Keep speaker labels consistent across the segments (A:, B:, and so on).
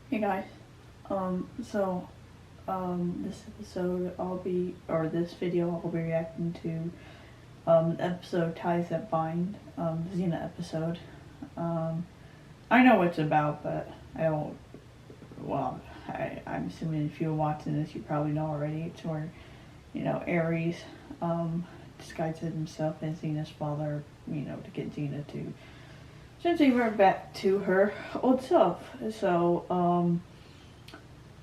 A: Hey guys, so, this episode this video I'll be reacting to, the episode Ties That Bind, the Xena episode. I know what it's about, but I don't, well, I'm assuming if you're watching this, you probably know already. It's where, Ares, disguises himself as Xena's father, to get Xena to essentially revert back to her old self. So,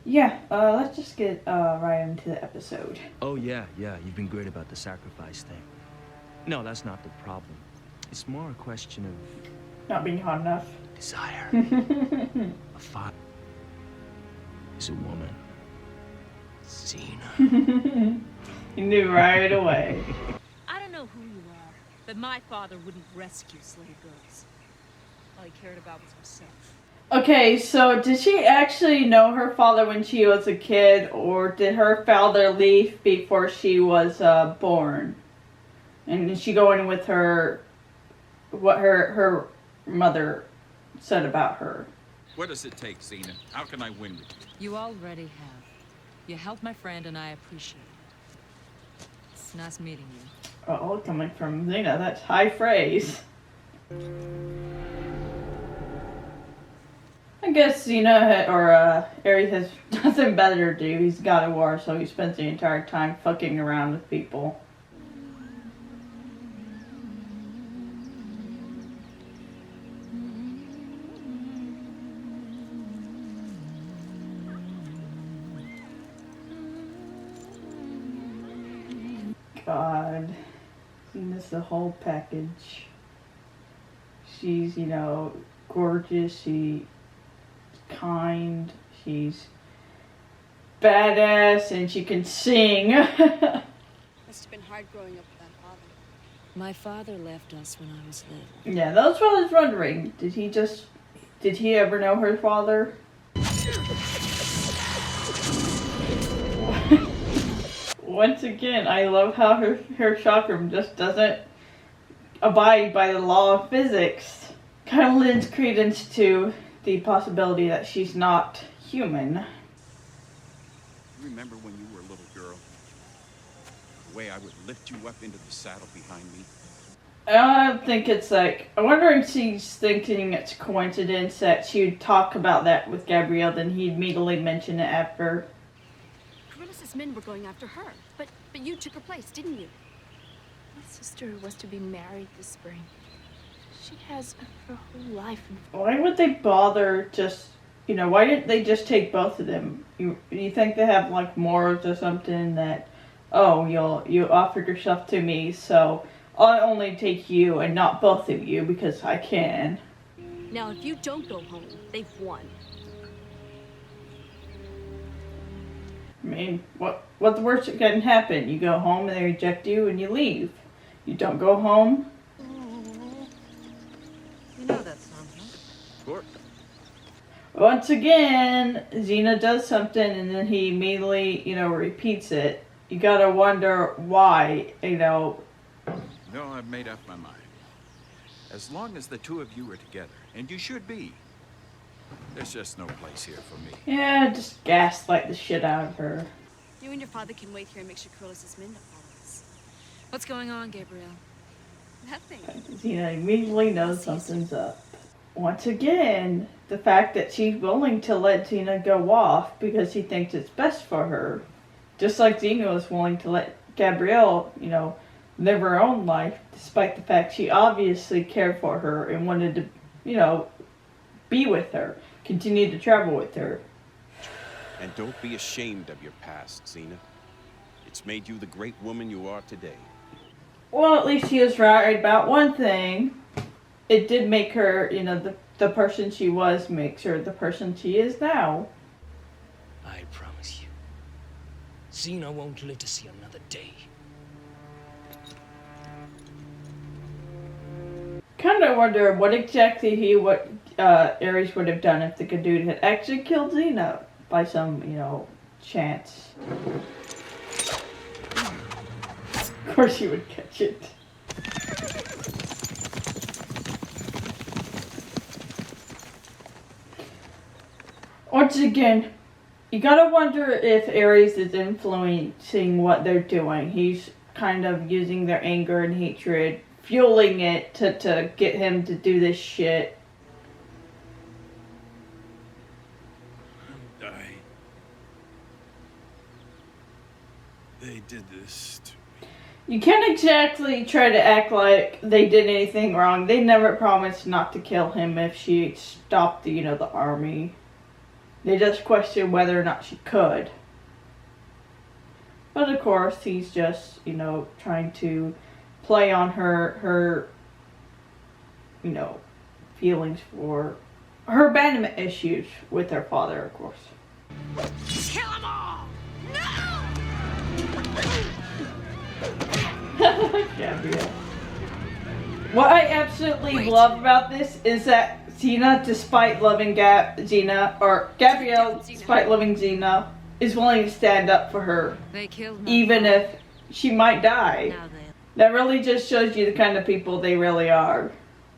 A: yeah, let's just get right into the episode.
B: Oh, yeah, you've been great about the sacrifice thing. No, that's not the problem. It's more a question of...
A: Not being hot enough.
B: desire. A father is a woman. Xena.
A: You knew right away.
C: I don't know who you are, but my father wouldn't rescue slave girls. All he cared about was himself.
A: Okay, so did she actually know her father when she was a kid, or did her father leave before she was born? And did she go in with what her mother said about her?
D: What does it take, Xena? How can I win with you?
C: You already have. You helped my friend and I appreciate it. It's nice meeting you.
A: Oh, coming from Xena, that's high praise. I guess Xena Ares has nothing better to do. He's got a war, so he spends the entire time fucking around with people. God, Xena's the whole package. She's, gorgeous, she's kind, she's badass, and she can sing.
E: Must have been hard growing up without a father.
C: My father left us when I was little.
A: Yeah, that's what I was wondering. Did he ever know her father? Once again, I love how her chakram just doesn't abide by the law of physics. Kind of lends credence to the possibility that she's not human.
D: You remember when you were a little girl? The way I would lift you up into the saddle behind me?
A: I think it's like, I wonder if she's thinking it's coincidence that she would talk about that with Gabrielle, then he'd immediately mention it after.
E: Coryllus's men were going after her, but you took her place, didn't you?
F: My sister was to be married this spring. She has her whole life in
A: Why would they bother why didn't they just take both of them? You think they have like morals or something that, oh, you offered yourself to me, so I'll only take you and not both of you because I can.
E: Now, if you don't go home, they've won.
A: I mean, what the worst that can happen? You go home and they reject you and you leave. You don't go home.
C: You know that song, huh?
D: Of course.
A: Once again, Xena does something and then he immediately, repeats it. You gotta wonder why,
D: No, I've made up my mind. As long as the two of you are together, and you should be, there's just no place here for me.
A: Yeah, just gaslight the shit out of her.
E: You and your father can wait here and make sure Coryllus's men don't follow us.
C: What's going on, Gabrielle?
E: Nothing.
A: Xena immediately knows something's up. Once again, the fact that she's willing to let Xena go off because he thinks it's best for her. Just like Xena was willing to let Gabrielle, live her own life, despite the fact she obviously cared for her and wanted to, be with her, continue to travel with her.
G: And don't be ashamed of your past, Xena. It's made you the great woman you are today.
A: Well, at least she was right about one thing. It did make her, the person she was makes her the person she is now.
B: I promise you, Xena won't live to see another day.
A: Kind of wonder what exactly Ares would have done if the good dude had actually killed Xena by some, chance. Of course he would catch it. once again, you gotta wonder if Ares is influencing what they're doing. He's kind of using their anger and hatred, fueling it to get him to do this shit.
G: They did this to me.
A: You can't exactly try to act like they did anything wrong. They never promised not to kill him if she stopped the army. They just questioned whether or not she could. But of course, he's just, trying to play on her feelings for her abandonment issues with her father, of course.
C: Kill them all! No!
A: Gabrielle. What I absolutely love about this is that Xena, despite loving Gabrielle, despite loving Xena, is willing to stand up for her,
C: They killed
A: even if she might die.
C: Now they...
A: That really just shows you the kind of people they really are.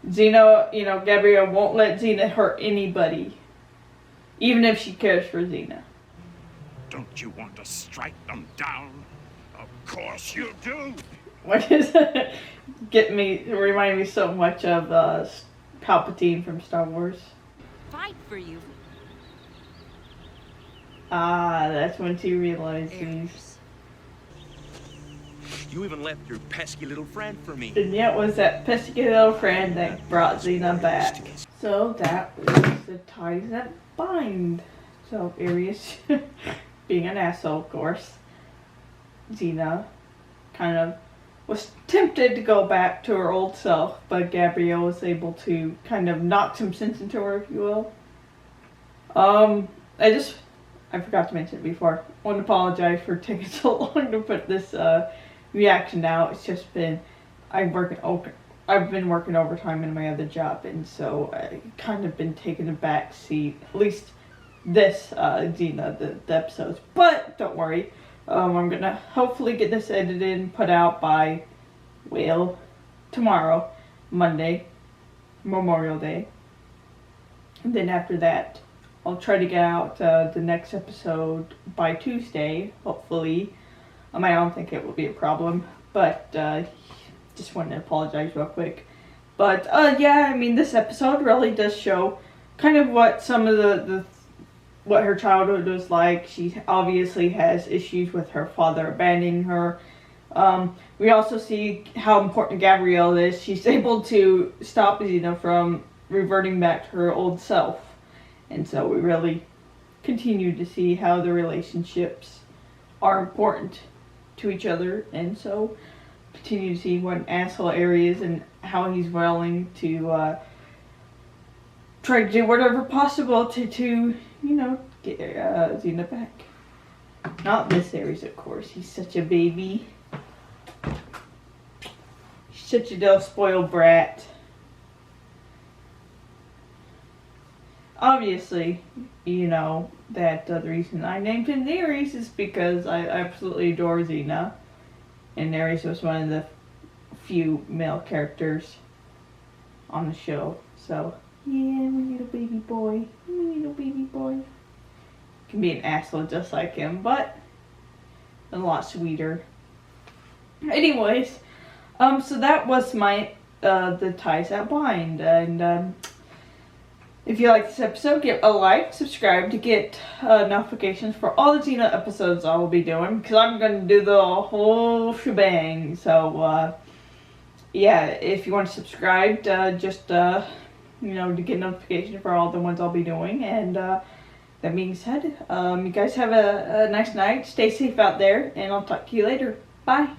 A: Xena, Gabrielle won't let Xena hurt anybody, even if she cares for Xena.
D: Don't you want to strike them down? Of course you do.
A: What is it? Remind me so much of Palpatine from Star Wars.
C: Fight for you.
A: Ah, that's when she realizes.
C: Heirs.
B: You even left your pesky little friend for me.
A: And yet was that pesky little friend that brought Xena back. So that was the ties that bind. So Ares, being an asshole, of course, Xena kind of was tempted to go back to her old self, but Gabrielle was able to kind of knock some sense into her, if you will. I forgot to mention it before. I want to apologize for taking so long to put this reaction out. It's just been, I've been working overtime in my other job, and so I kind of been taking a back seat, at least this Xena, the episodes. But don't worry, I'm gonna hopefully get this edited and put out by, well, tomorrow, Monday, Memorial Day. And then after that, I'll try to get out the next episode by Tuesday, hopefully. I don't think it will be a problem, but just wanted to apologize real quick. But yeah, this episode really does show kind of what some of what her childhood was like. She obviously has issues with her father abandoning her. We also see how important Gabrielle is. She's able to stop Xena from reverting back to her old self. And so we really continue to see how the relationships are important to each other. And so continue to see what an asshole Ares is and how he's willing to try to do whatever possible to get Xena back. Not this Ares, of course. He's such a baby. He's such a little spoiled brat. Obviously, that the reason I named him Ares is because I absolutely adore Xena. And Ares was one of the few male characters on the show. So, yeah, my little baby boy. My little baby boy. Can be an asshole just like him, but a lot sweeter. Anyways, so that was my, the ties that bind. And, if you like this episode, give a like, subscribe to get notifications for all the Xena episodes I will be doing, because I'm going to do the whole shebang. So, yeah, if you want to subscribe, just, to get notifications for all the ones I'll be doing. And that being said, you guys have a nice night. Stay safe out there, and I'll talk to you later. Bye.